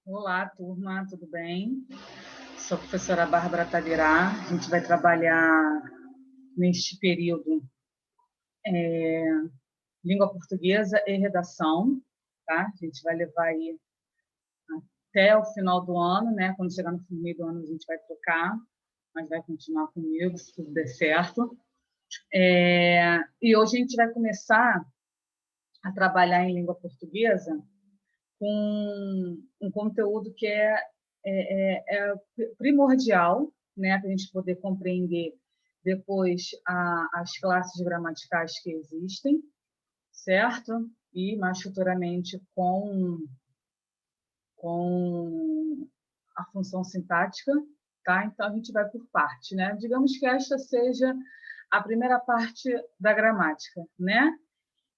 Olá, turma, tudo bem? Sou a professora Bárbara Tavirá. A gente vai trabalhar neste período língua portuguesa e redação, tá? A gente vai levar aí até o final do ano, né? Quando chegar no meio do ano a gente vai trocar, mas vai continuar comigo, se tudo der certo. E hoje a gente vai começar a trabalhar em língua portuguesa com um conteúdo que é primordial, né, para a gente poder compreender depois as classes gramaticais que existem, certo? E mais futuramente com a função sintática, tá? Então a gente vai por parte, né? Digamos que esta seja a primeira parte da gramática, né?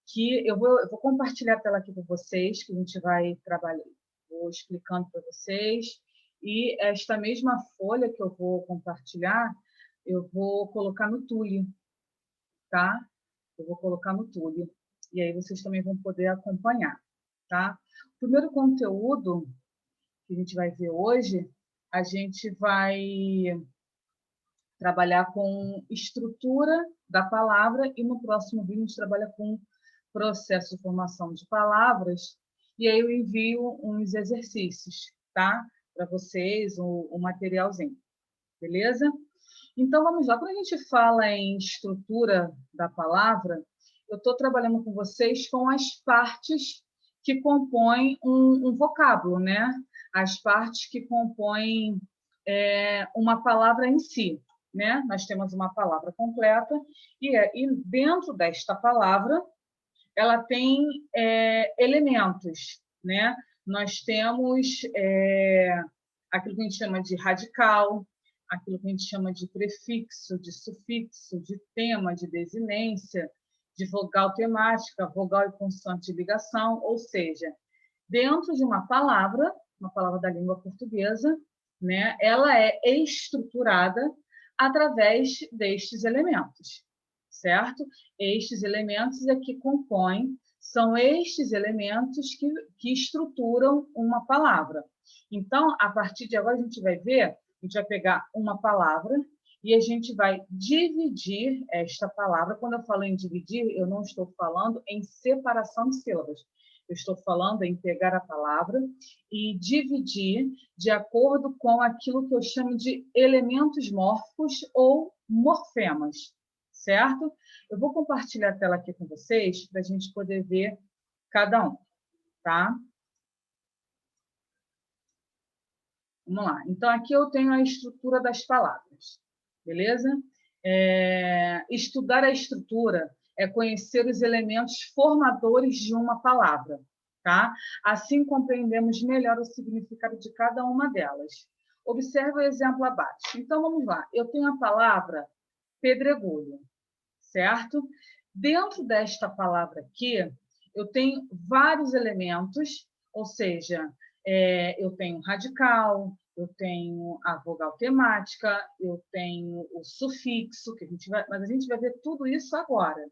Que eu vou compartilhar a tela aqui com vocês, que a gente vai trabalhar, vou explicando para vocês, e esta mesma folha que eu vou compartilhar, eu vou colocar no Tule, tá? Eu vou colocar no Tule, e aí vocês também vão poder acompanhar, tá? O primeiro conteúdo que a gente vai ver hoje, a gente vai trabalhar com estrutura da palavra e no próximo vídeo a gente trabalha com processo de formação de palavras e aí eu envio uns exercícios, tá? Para vocês, o materialzinho, beleza? Então, vamos lá. Quando a gente fala em estrutura da palavra, eu estou trabalhando com vocês com as partes que compõem um vocábulo, né? As partes que compõem uma palavra em si, né? Nós temos uma palavra completa e dentro desta palavra ela tem elementos, né? Nós temos aquilo que a gente chama de radical, aquilo que a gente chama de prefixo, de sufixo, de tema, de desinência, de vogal temática, vogal e consoante de ligação, ou seja, dentro de uma palavra da língua portuguesa, né, ela é estruturada através destes elementos, certo? Estes elementos é que compõem, são estes elementos que estruturam uma palavra. Então, a partir de agora, a gente vai ver, a gente vai pegar uma palavra e a gente vai dividir esta palavra. Quando eu falo em dividir, eu não estou falando em separação de sílabas. Eu estou falando em pegar a palavra e dividir de acordo com aquilo que eu chamo de elementos mórficos ou morfemas, certo? Eu vou compartilhar a tela aqui com vocês para a gente poder ver cada um, tá? Vamos lá. Então, aqui eu tenho a estrutura das palavras, beleza? Estudar a estrutura é conhecer os elementos formadores de uma palavra, tá? Assim compreendemos melhor o significado de cada uma delas. Observe o exemplo abaixo. Então, vamos lá. Eu tenho a palavra pedregulho, certo? Dentro desta palavra aqui, eu tenho vários elementos, ou seja, eu tenho radical, eu tenho a vogal temática, eu tenho o sufixo, mas a gente vai ver tudo isso agora,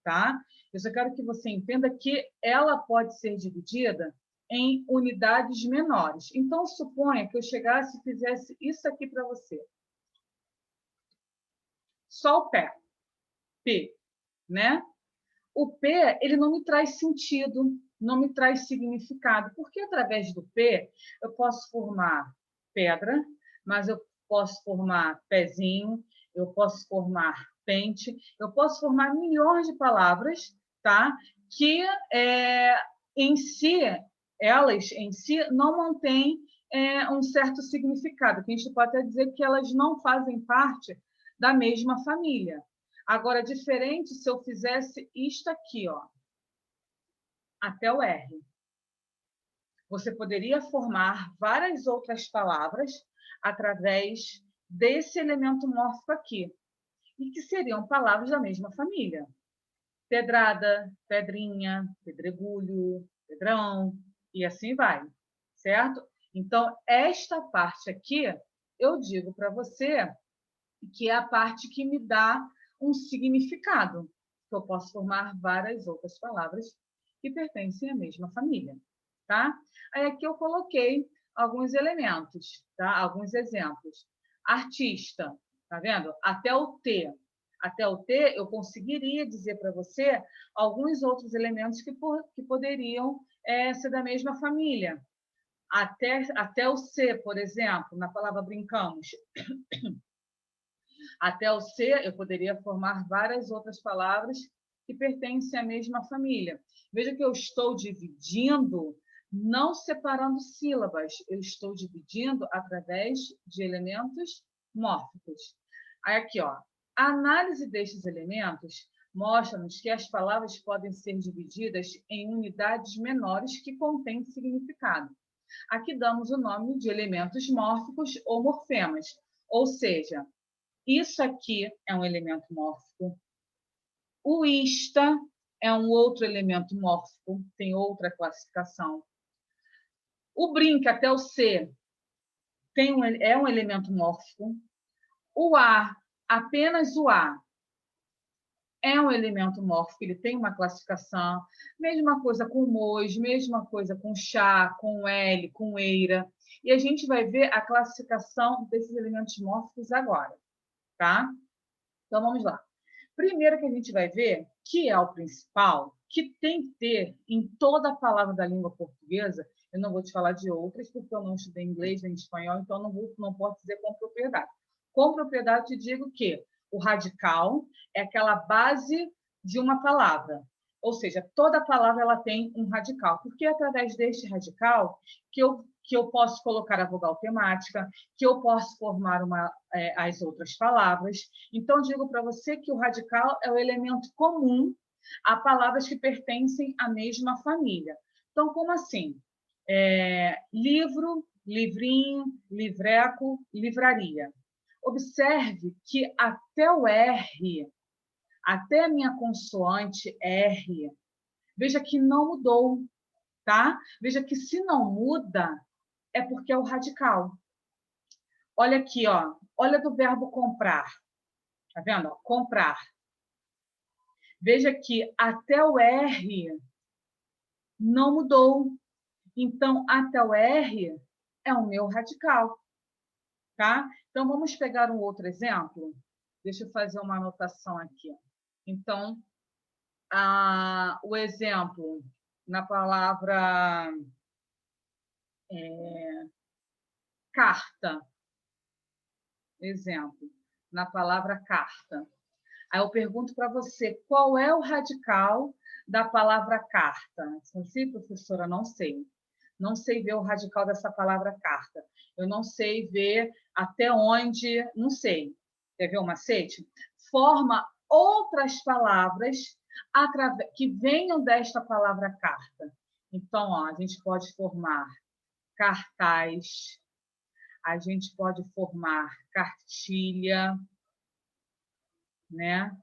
tá? Eu só quero que você entenda que ela pode ser dividida em unidades menores. Então, suponha que eu chegasse e fizesse isso aqui para você. Só o pé, P, né? O P, ele não me traz sentido, não me traz significado, porque através do P eu posso formar pedra, mas eu posso formar pezinho, eu posso formar pente, eu posso formar milhões de palavras, tá? Que em si, elas em si não mantêm um certo significado, que a gente pode até dizer que elas não fazem parte da mesma família. Agora, diferente se eu fizesse isto aqui, ó, até o R. Você poderia formar várias outras palavras através desse elemento mórfico aqui, e que seriam palavras da mesma família. Pedrada, pedrinha, pedregulho, pedrão, e assim vai, certo? Então, esta parte aqui, eu digo para você que é a parte que me dá um significado, que eu posso formar várias outras palavras que pertencem à mesma família, tá? Aí aqui eu coloquei alguns elementos, tá? Alguns exemplos. Artista, tá vendo? Até o T. Até o T, eu conseguiria dizer para você alguns outros elementos que poderiam ser da mesma família. Até o C, por exemplo, na palavra brincamos. Até o C, eu poderia formar várias outras palavras que pertencem à mesma família. Veja que eu estou dividindo, não separando sílabas, eu estou dividindo através de elementos mórficos. Aí aqui, ó, a análise destes elementos mostra-nos que as palavras podem ser divididas em unidades menores que contêm significado. Aqui damos o nome de elementos mórficos ou morfemas, ou seja, isso aqui é um elemento mórfico. O ista é um outro elemento mórfico, tem outra classificação. O brinca até o C é um elemento mórfico. O A, apenas o A, é um elemento mórfico, ele tem uma classificação. Mesma coisa com mos, mesma coisa com chá, com L, com eira. E a gente vai ver a classificação desses elementos mórficos agora, tá? Então, vamos lá. Primeiro que a gente vai ver, que é o principal, que tem que ter em toda palavra da língua portuguesa, eu não vou te falar de outras, porque eu não estudei inglês nem espanhol, então não posso dizer com propriedade. Com propriedade, te digo que o radical é aquela base de uma palavra. Ou seja, toda palavra ela tem um radical, porque é através deste radical que eu posso colocar a vogal temática, que eu posso formar as outras palavras. Então, digo para você que o radical é o elemento comum a palavras que pertencem à mesma família. Então, como assim? Livro, livrinho, livreco, livraria. Observe que até o R, até a minha consoante R, veja que não mudou, tá? Veja que se não muda, é porque é o radical. Olha aqui, ó. Olha do verbo comprar. Tá vendo? Comprar. Veja que até o R não mudou. Então, até o R é o meu radical. Tá? Então, vamos pegar um outro exemplo. Deixa eu fazer uma anotação aqui. Então, o exemplo na palavra carta. Exemplo, na palavra carta. Aí eu pergunto para você, qual é o radical da palavra carta? Sim, professora, não sei. Não sei ver o radical dessa palavra carta. Eu não sei ver até onde, não sei. Quer ver o macete? Forma outras palavras que venham desta palavra carta. Então, ó, a gente pode formar cartaz, a gente pode formar cartilha, né?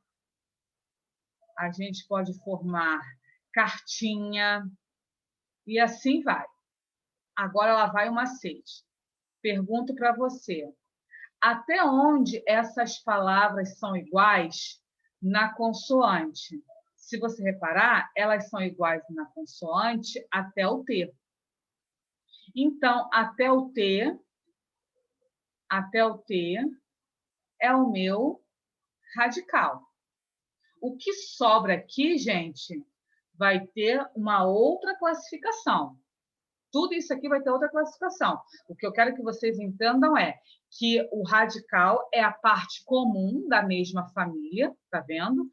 A gente pode formar cartinha e assim vai. Agora lá vai o macete. Pergunto para você, até onde essas palavras são iguais na consoante? Se você reparar, elas são iguais na consoante até o T. Então, até o T é o meu radical. O que sobra aqui, gente, vai ter uma outra classificação. Tudo isso aqui vai ter outra classificação. O que eu quero que vocês entendam é que o radical é a parte comum da mesma família, tá vendo?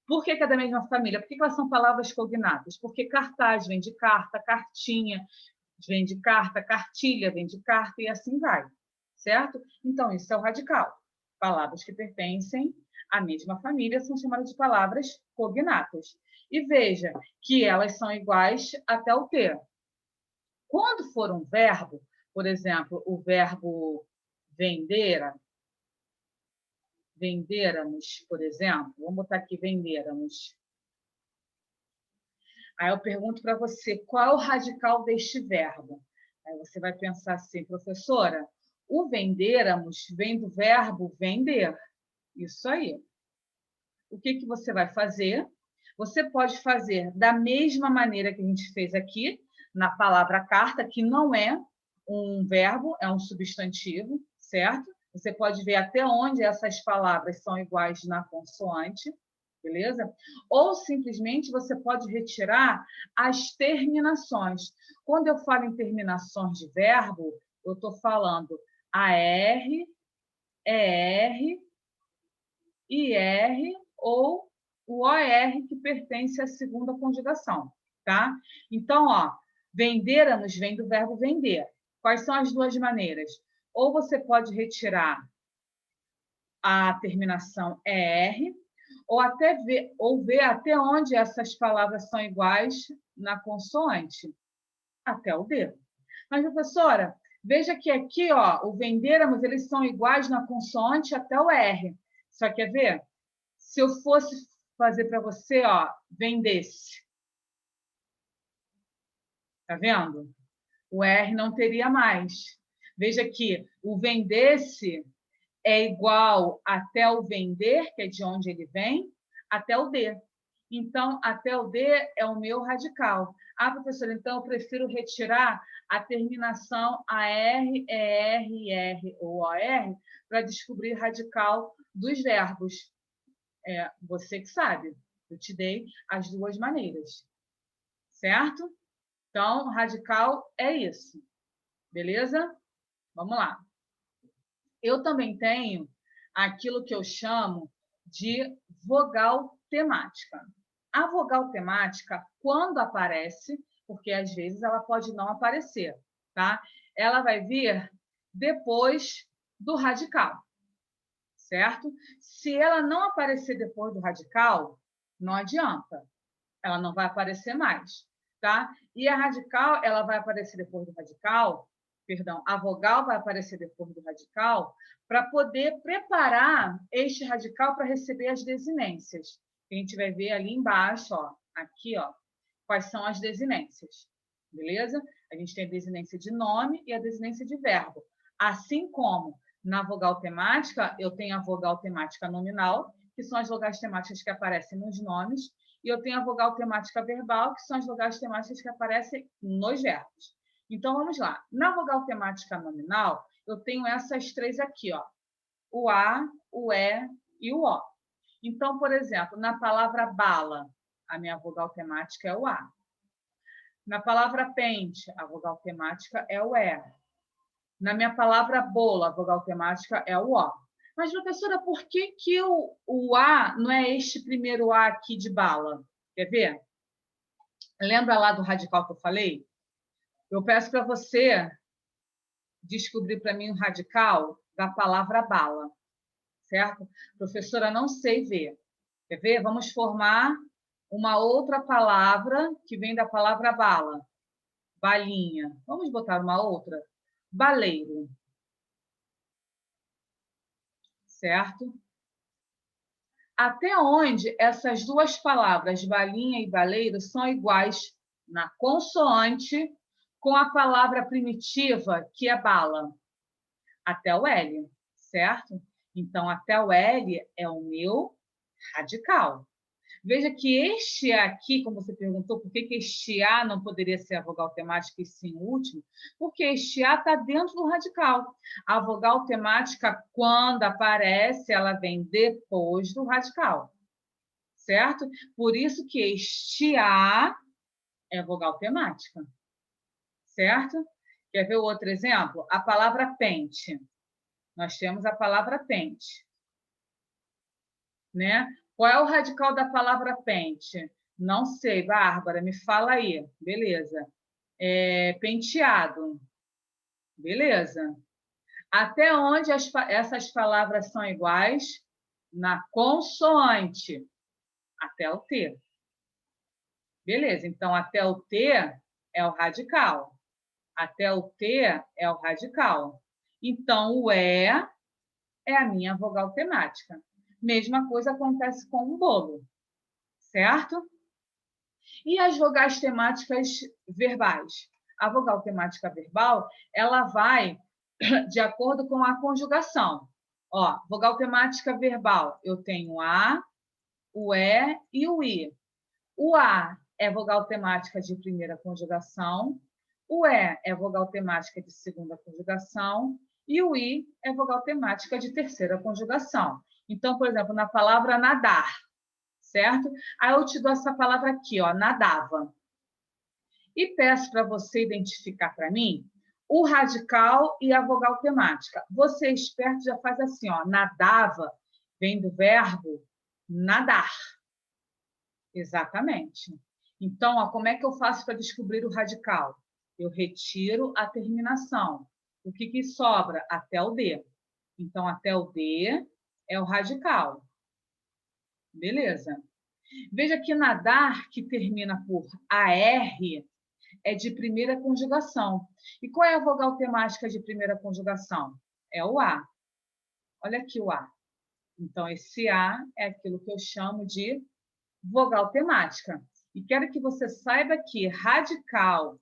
Por que é da mesma família? Por que elas são palavras cognatas? Porque cartaz vem de carta, cartinha vem de carta, cartilha vem de carta e assim vai, certo? Então, isso é o radical. Palavras que pertencem à mesma família são chamadas de palavras cognatas. E veja que elas são iguais até o T. Quando for um verbo, por exemplo, o verbo venderamos, por exemplo, vamos botar aqui venderamos. Aí eu pergunto para você, qual é o radical deste verbo? Aí você vai pensar assim, professora, o venderamos vem do verbo vender. Isso aí. O que você vai fazer? Você pode fazer da mesma maneira que a gente fez aqui, na palavra carta, que não é um verbo, é um substantivo, certo? Você pode ver até onde essas palavras são iguais na consoante, beleza? Ou simplesmente você pode retirar as terminações. Quando eu falo em terminações de verbo, eu estou falando AR, ER, IR ou o OR, que pertence à segunda conjugação, tá? Então, ó, vendera-nos vem do verbo vender. Quais são as duas maneiras? Ou você pode retirar a terminação ER, ou ver até onde essas palavras são iguais na consoante, até o D. Mas, professora, veja que aqui, ó, o vendéramos, eles são iguais na consoante até o R. Só quer ver? Se eu fosse fazer para você, ó, vendesse. Tá vendo? O R não teria mais. Veja que o vendesse é igual até o vender, que é de onde ele vem, até o D. Então, até o D é o meu radical. Ah, professora, então eu prefiro retirar a terminação AR, ER, IR ou OR para descobrir radical dos verbos. É você que sabe. Eu te dei as duas maneiras. Certo? Então, radical é isso. Beleza? Vamos lá. Eu também tenho aquilo que eu chamo de vogal temática. A vogal temática, quando aparece, porque às vezes ela pode não aparecer, tá? Ela vai vir depois do radical, certo? Se ela não aparecer depois do radical, não adianta, ela não vai aparecer mais, tá? E a radical, ela vai aparecer depois do radical, perdão, a vogal vai aparecer depois do radical, para poder preparar este radical para receber as desinências. A gente vai ver ali embaixo, ó, aqui, ó, quais são as desinências, beleza? A gente tem a desinência de nome e a desinência de verbo. Assim como na vogal temática, eu tenho a vogal temática nominal, que são as vogais temáticas que aparecem nos nomes, e eu tenho a vogal temática verbal, que são as vogais temáticas que aparecem nos verbos. Então, vamos lá. Na vogal temática nominal, eu tenho essas três aqui, ó. O A, o E e o O. Então, por exemplo, na palavra bala, a minha vogal temática é o A. Na palavra pente, a vogal temática é o E. Na minha palavra bola, a vogal temática é o O. Mas, professora, por que o A não é este primeiro A aqui de bala? Quer ver? Lembra lá do radical que eu falei? Eu peço para você descobrir para mim o radical da palavra bala, certo? Professora, não sei ver. Quer ver? Vamos formar uma outra palavra que vem da palavra bala. Balinha. Vamos botar uma outra? Baleiro. Certo? Até onde essas duas palavras, balinha e baleiro, são iguais na consoante com a palavra primitiva, que é bala? Até o L, certo? Então, até o L é o meu radical. Veja que este aqui, como você perguntou, por que este A não poderia ser a vogal temática e sim o último? Porque este A está dentro do radical. A vogal temática, quando aparece, ela vem depois do radical, certo? Por isso que este A é vogal temática, certo? Quer ver o outro exemplo? A palavra pente. Nós temos a palavra pente, né? Qual é o radical da palavra pente? Não sei, Bárbara, me fala aí. Beleza. Penteado. Beleza. Até onde essas palavras são iguais? Na consoante. Até o T. Beleza. Então, até o T é o radical. Até o T é o radical. Então, o E é a minha vogal temática. Mesma coisa acontece com o bolo, certo? E as vogais temáticas verbais? A vogal temática verbal, ela vai de acordo com a conjugação. Ó, vogal temática verbal, eu tenho A, o E e o I. O A é vogal temática de primeira conjugação, O E é vogal temática de segunda conjugação e o I é vogal temática de terceira conjugação. Então, por exemplo, na palavra nadar, certo? Aí eu te dou essa palavra aqui, ó, nadava. E peço para você identificar para mim o radical e a vogal temática. Você, esperto, já faz assim, ó, nadava, vem do verbo nadar. Exatamente. Então, ó, como é que eu faço para descobrir o radical? Eu retiro a terminação. O que sobra? Até o D. Então, até o D é o radical. Beleza. Veja que nadar, que termina por AR, é de primeira conjugação. E qual é a vogal temática de primeira conjugação? É o A. Olha aqui o A. Então, esse A é aquilo que eu chamo de vogal temática. E quero que você saiba que radical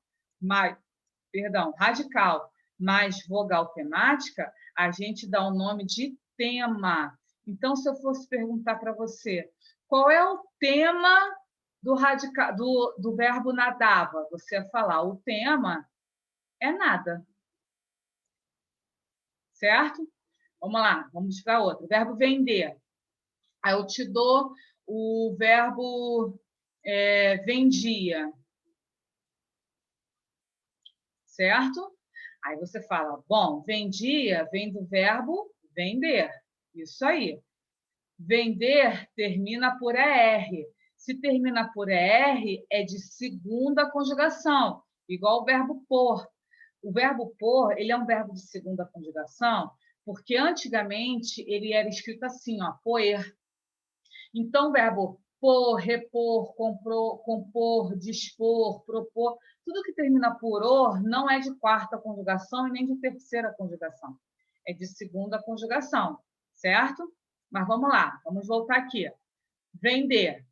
mais vogal temática, a gente dá o nome de tema. Então, se eu fosse perguntar para você, qual é o tema do verbo nadava? Você ia falar, o tema é nada. Certo? Vamos lá, vamos para outro. Verbo vender. Aí eu te dou o verbo vendia. Certo? Aí você fala, bom, vendia vem do verbo vender. Isso aí. Vender termina por ER. Se termina por ER, é de segunda conjugação, igual o verbo pôr. O verbo pôr, ele é um verbo de segunda conjugação, porque antigamente ele era escrito assim, ó, poer. Então, o verbo pôr, repor, compor, dispor, propor, tudo que termina por or não é de quarta conjugação e nem de terceira conjugação. É de segunda conjugação, certo? Mas vamos lá, vamos voltar aqui. Vender.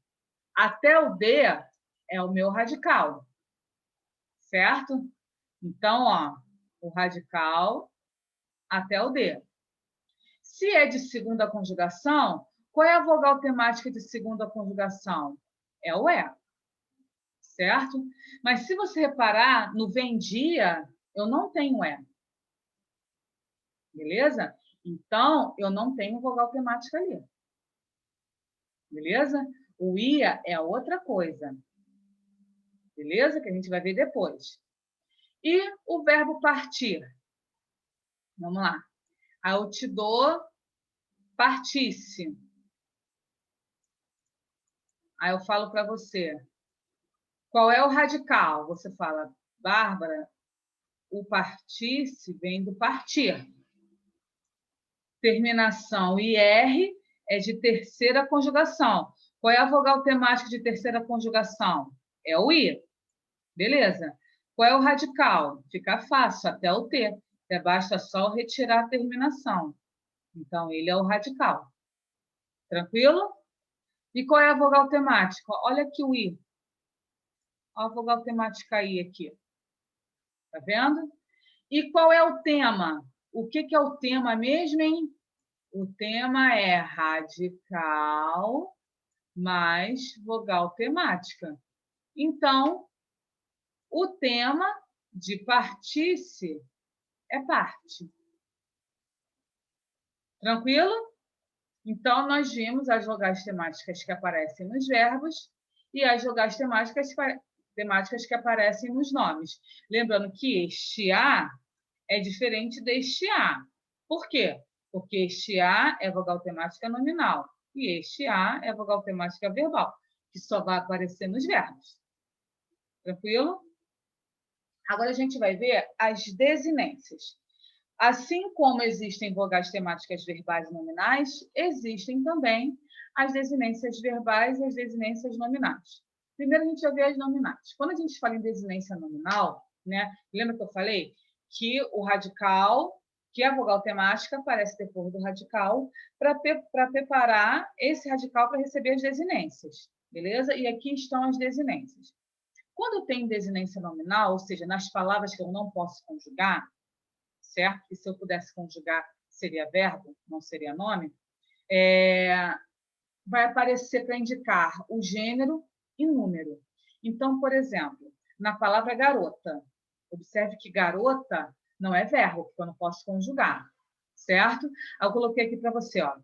Até o D é o meu radical, certo? Então, ó, o radical até o D. Se é de segunda conjugação, qual é a vogal temática de segunda conjugação? É o E, certo? Mas se você reparar, no vendia, eu não tenho E. Beleza? Então, eu não tenho vogal temática ali. Beleza? O ia é outra coisa. Beleza? Que a gente vai ver depois. E o verbo partir? Vamos lá. Aí eu te dou partisse. Aí eu falo para você, qual é o radical? Você fala, Bárbara, o partisse vem do partir. Terminação IR é de terceira conjugação. Qual é a vogal temática de terceira conjugação? É o I. Beleza? Qual é o radical? Fica fácil, até o T. Basta só retirar a terminação. Então, ele é o radical. Tranquilo? E qual é a vogal temática? Olha aqui o I. Olha a vogal temática I aqui. Tá vendo? E qual é o tema? O que é o tema mesmo, hein? O tema é radical mais vogal temática. Então, o tema de partisse é parte. Tranquilo? Então, nós vimos as vogais temáticas que aparecem nos verbos e as vogais temáticas que aparecem nos nomes. Lembrando que este A é diferente deste A. Por quê? Porque este A é vogal temática nominal e este A é vogal temática verbal, que só vai aparecer nos verbos. Tranquilo? Agora a gente vai ver as desinências. Assim como existem vogais temáticas verbais e nominais, existem também as desinências verbais e as desinências nominais. Primeiro, a gente vai ver as nominais. Quando a gente fala em desinência nominal, né, lembra que eu falei que o radical, que é a vogal temática, aparece depois do radical, para preparar esse radical para receber as desinências. Beleza? E aqui estão as desinências. Quando tem desinência nominal, ou seja, nas palavras que eu não posso conjugar, certo? Que se eu pudesse conjugar, seria verbo, não seria nome, vai aparecer para indicar o gênero e número. Então, por exemplo, na palavra garota, Observe que garota não é verbo, porque eu não posso conjugar, certo? Aí eu coloquei aqui para você, ó.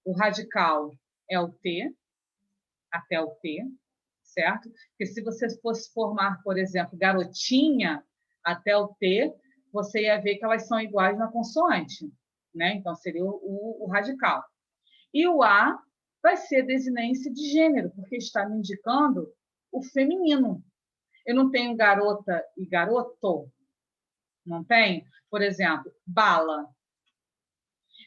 O radical é o T, até o T, certo? Porque se você fosse formar, por exemplo, garotinha até o T, você ia ver que elas são iguais na consoante, né? Então, seria o radical. E o A vai ser desinência de gênero, porque está me indicando o feminino. Eu não tenho garota e garoto, não tenho? Por exemplo, bala.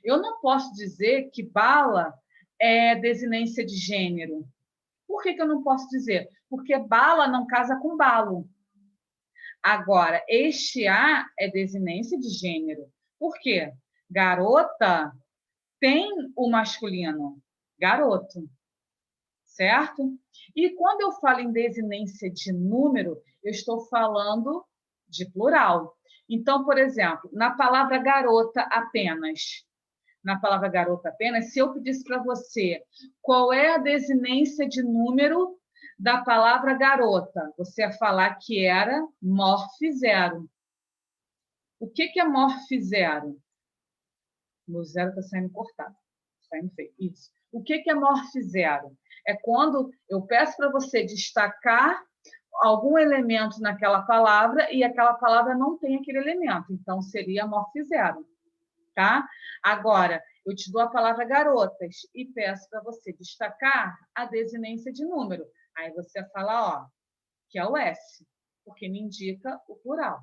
Eu não posso dizer que bala é desinência de gênero. Por que eu não posso dizer? Porque bala não casa com balo. Agora, este A é desinência de gênero. Por quê? Garota tem o masculino, garoto, certo? E quando eu falo em desinência de número, eu estou falando de plural. Então, por exemplo, na palavra garota apenas, se eu pedisse para você qual é a desinência de número da palavra garota, você ia falar que era morfe zero. O que é morfe zero? O zero está saindo cortado, saindo feio. Isso. O que é morfe zero? É quando eu peço para você destacar algum elemento naquela palavra e aquela palavra não tem aquele elemento. Então, seria morfe zero. Tá? Agora, eu te dou a palavra garotas e peço para você destacar a desinência de número. Aí você fala, ó, que é o S, porque me indica o plural.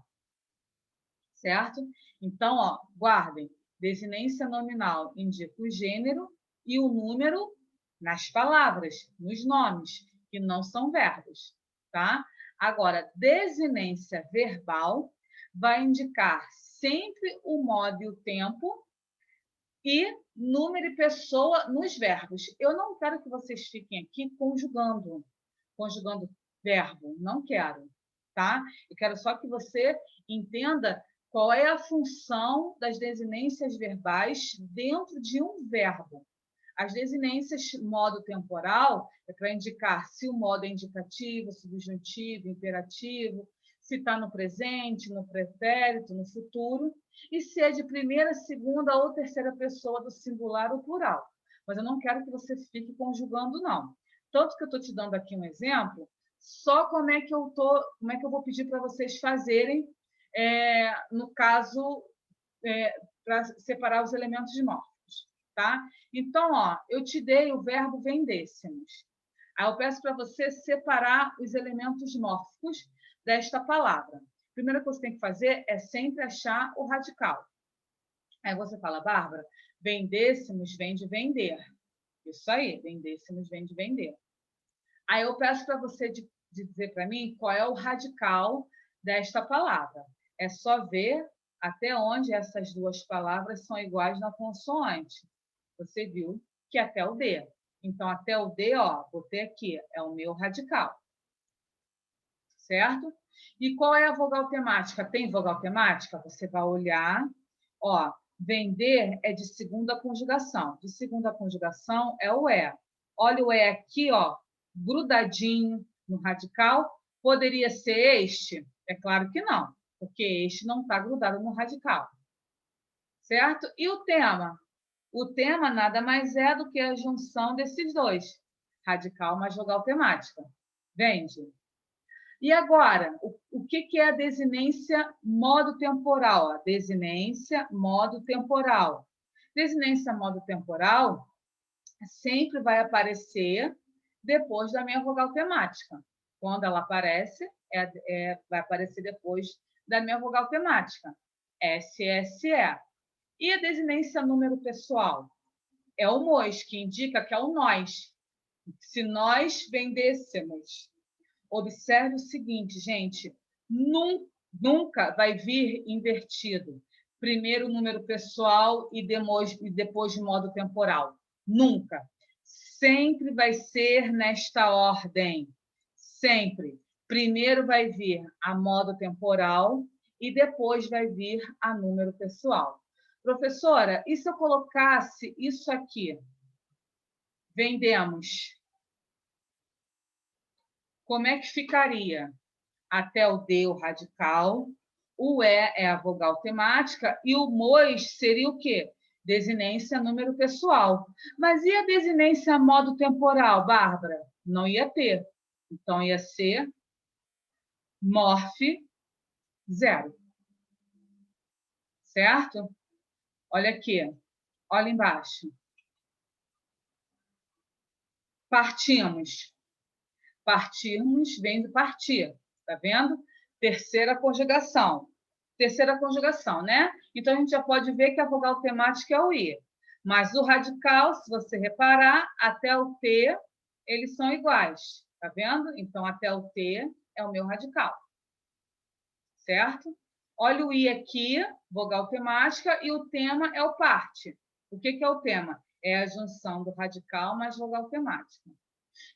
Certo? Então, ó, guardem. Desinência nominal indica o gênero e o número nas palavras, nos nomes, que não são verbos, tá? Agora, desinência verbal vai indicar sempre o modo e o tempo e número e pessoa nos verbos. Eu não quero que vocês fiquem aqui conjugando verbo, não quero, tá? Eu quero só que você entenda qual é a função das desinências verbais dentro de um verbo. As desinências modo temporal é para indicar se o modo é indicativo, subjuntivo, imperativo, se está no presente, no pretérito, no futuro, e se é de primeira, segunda ou terceira pessoa do singular ou plural. Mas eu não quero que você fique conjugando, não. Tanto que eu estou te dando aqui um exemplo, só como é que eu vou pedir para vocês fazerem, no caso, para separar os elementos de morfos, tá? Então, ó, eu te dei o verbo vendêssemos. Aí eu peço para você separar os elementos mórficos desta palavra. A primeira coisa que você tem que fazer é sempre achar o radical. Aí você fala, Bárbara, vendêssemos vem de vender. Isso aí, vendêssemos vem de vender. Aí eu peço para você dizer para mim qual é o radical desta palavra. É só ver até onde essas duas palavras são iguais na consoante. Você viu que até o D. Então, até o D, ó, botei aqui, é o meu radical. Certo? E qual é a vogal temática? Tem vogal temática? Você vai olhar, ó, vender é de segunda conjugação. De segunda conjugação é o E. Olha o E aqui, ó, grudadinho no radical. Poderia ser este? É claro que não, porque este não está grudado no radical. Certo? E o tema? O tema nada mais é do que a junção desses dois, radical mais vogal temática. Vende? E agora, o que é a desinência modo temporal? A desinência modo temporal. Desinência modo temporal sempre vai aparecer depois da minha vogal temática. Quando ela aparece, vai aparecer depois da minha vogal temática. SSE. E a desinência número pessoal? É o MOS, que indica que é o nós. Se nós vendêssemos. Observe o seguinte, gente, nunca vai vir invertido. Primeiro o número pessoal e depois de modo temporal. Nunca. Sempre vai ser nesta ordem. Sempre. Primeiro vai vir a modo temporal e depois vai vir a número pessoal. Professora, e se eu colocasse isso aqui? Vendemos. Como é que ficaria? Até o D, o radical, O E é a vogal temática e o MOS seria o quê? Desinência número pessoal. Mas e a desinência modo temporal, Bárbara? Não ia ter. Então, ia ser morfe 0. Certo? Olha aqui. Olha embaixo. Partimos. Partirmos vem do partir. Tá vendo? Terceira conjugação. Terceira conjugação, né? Então, a gente já pode ver que a vogal temática é o I. Mas o radical, se você reparar, até o T, eles são iguais. Tá vendo? Então, até o T é o meu radical. Certo? Olha o I aqui, vogal temática, e o tema é o parte. O que é o tema? É a junção do radical mais vogal temática.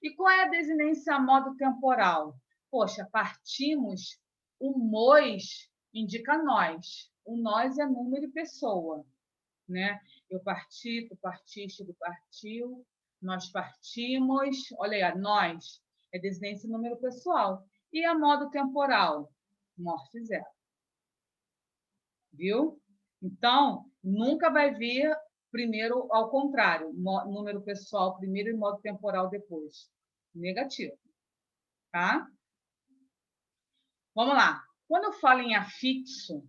E qual é a desinência a modo temporal? Poxa, partimos, o MOS indica nós. O nós é número e pessoa. Né? Eu parti, tu partiste, tu partiu, nós partimos. Olha aí, nós é desinência número pessoal. E a modo temporal? Morfe 0. Viu? Então, nunca vai vir primeiro ao contrário, número pessoal primeiro e modo temporal depois. Negativo. Tá? Vamos lá. Quando eu falo em afixo,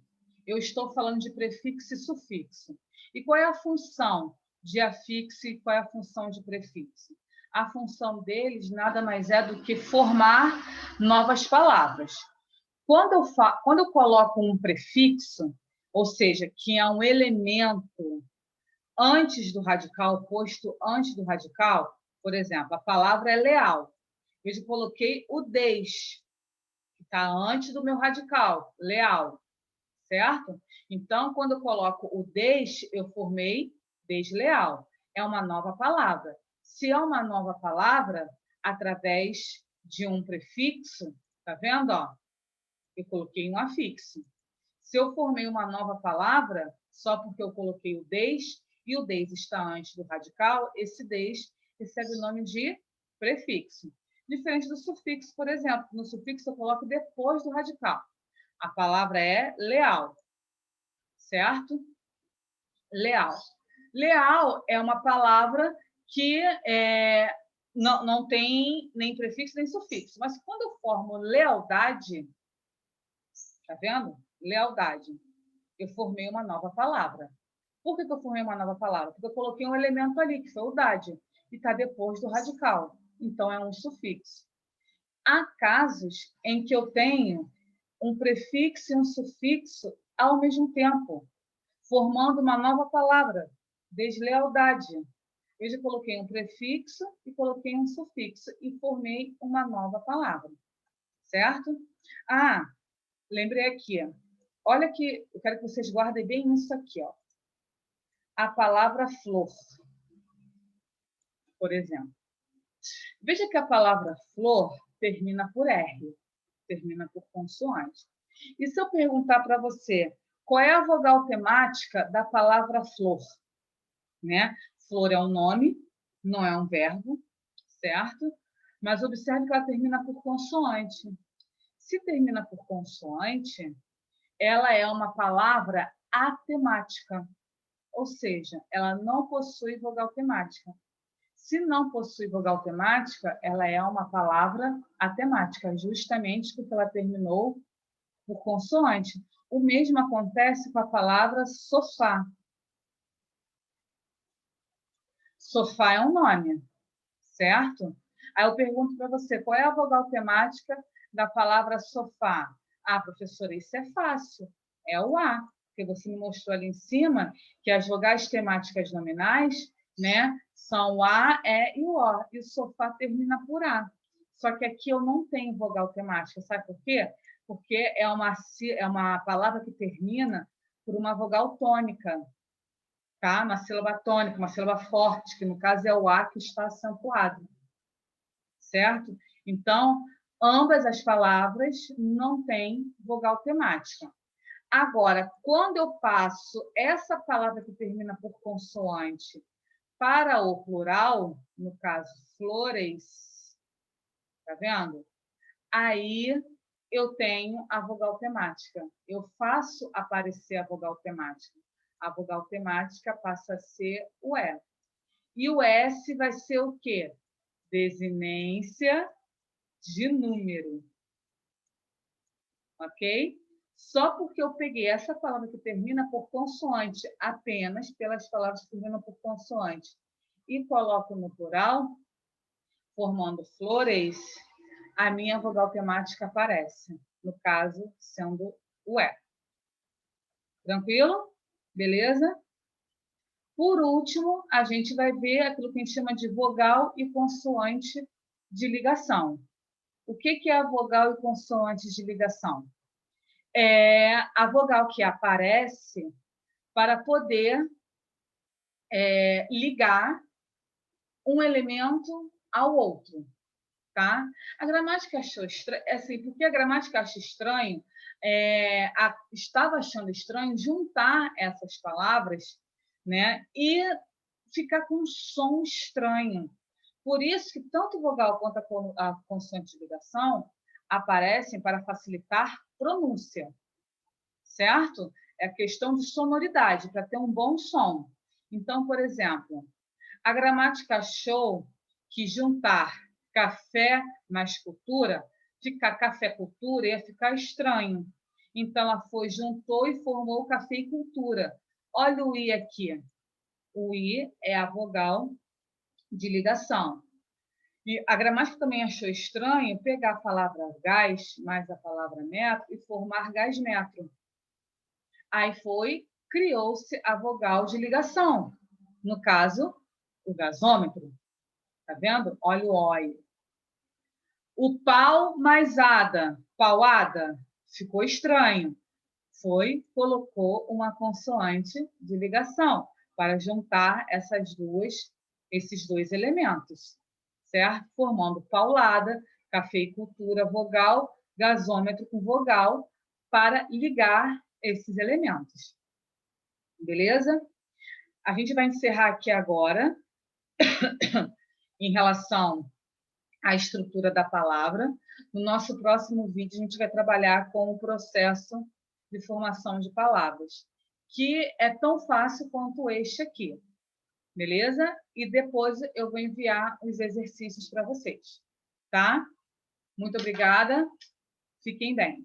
eu estou falando de prefixo e sufixo. E qual é a função de afixo e qual é a função de prefixo? A função deles nada mais é do que formar novas palavras. Quando eu coloco um prefixo, ou seja, que é um elemento antes do radical, posto antes do radical, por exemplo, a palavra é leal. Eu coloquei o des, que está antes do meu radical, leal, certo? Então, quando eu coloco o des, eu formei desleal. É uma nova palavra. Se é uma nova palavra, através de um prefixo, tá vendo? Ó? Eu coloquei um afixo. Se eu formei uma nova palavra, só porque eu coloquei o des, e o des está antes do radical, esse des recebe o nome de prefixo. Diferente do sufixo, por exemplo. No sufixo eu coloco depois do radical. A palavra é leal, certo? Leal. Leal é uma palavra que não tem nem prefixo nem sufixo. Mas quando eu formo lealdade, tá vendo? Lealdade. Eu formei uma nova palavra. Por que eu formei uma nova palavra? Porque eu coloquei um elemento ali, que foi o dade, e está depois do radical. Então, é um sufixo. Há casos em que eu tenho um prefixo e um sufixo ao mesmo tempo, formando uma nova palavra, deslealdade. Eu já coloquei um prefixo e coloquei um sufixo e formei uma nova palavra, certo? Ah, lembrei aqui. Olha que eu quero que vocês guardem bem isso aqui, ó. A palavra flor, por exemplo. Veja que a palavra flor termina por R, termina por consoante. E se eu perguntar para você qual é a vogal temática da palavra flor? Né? Flor é um nome, não é um verbo, certo? Mas observe que ela termina por consoante. Se termina por consoante, ela é uma palavra atemática, ou seja, ela não possui vogal temática. Se não possui vogal temática, ela é uma palavra atemática, justamente porque ela terminou por consoante. O mesmo acontece com a palavra sofá. Sofá é um nome, certo? Aí eu pergunto para você, qual é a vogal temática da palavra sofá? Ah, professora, isso é fácil. É o A, porque você me mostrou ali em cima que as vogais temáticas nominais, né, são o A, E e o O. E o sofá termina por A. Só que aqui eu não tenho vogal temática. Sabe por quê? Porque é uma palavra que termina por uma vogal tônica. Tá? Uma sílaba tônica, uma sílaba forte, que no caso é o A que está acentuado. Certo? Então, ambas as palavras não têm vogal temática. Agora, quando eu passo essa palavra que termina por consoante para o plural, no caso, flores, tá vendo? Aí eu tenho a vogal temática. Eu faço aparecer a vogal temática. A vogal temática passa a ser o E. E o S vai ser o quê? Desinência de número. Ok? Só porque eu peguei essa palavra que termina por consoante, apenas pelas palavras que terminam por consoante, e coloco no plural, formando flores, a minha vogal temática aparece. No caso, sendo o E. Tranquilo? Beleza? Por último, a gente vai ver aquilo que a gente chama de vogal e consoante de ligação. O que é a vogal e consoante de ligação? É a vogal que aparece para poder ligar um elemento ao outro. Tá? A gramática achou estranho, assim, porque a gramática acha estranho, estava achando estranho juntar essas palavras, né, e ficar com um som estranho. Por isso que tanto vogal quanto a consoante de ligação aparecem para facilitar pronúncia, certo? É questão de sonoridade, para ter um bom som. Então, por exemplo, a gramática achou que juntar café mais cultura, ficar café cultura ia ficar estranho. Então, ela foi, juntou e formou café e cultura. Olha o I aqui. O I é a vogal de ligação. E a gramática também achou estranho pegar a palavra gás mais a palavra metro e formar gás metro. Aí criou-se a vogal de ligação. No caso, o gasômetro. Tá vendo? Olha o óleo. O pau mais ada, pauada, ficou estranho. Colocou uma consoante de ligação para juntar esses dois elementos, certo? Formando paulada, cafeicultura vogal, gasômetro com vogal, para ligar esses elementos. Beleza? A gente vai encerrar aqui agora em relação à estrutura da palavra. No nosso próximo vídeo, a gente vai trabalhar com o processo de formação de palavras, que é tão fácil quanto este aqui, beleza? E depois eu vou enviar os exercícios para vocês, tá? Muito obrigada, fiquem bem.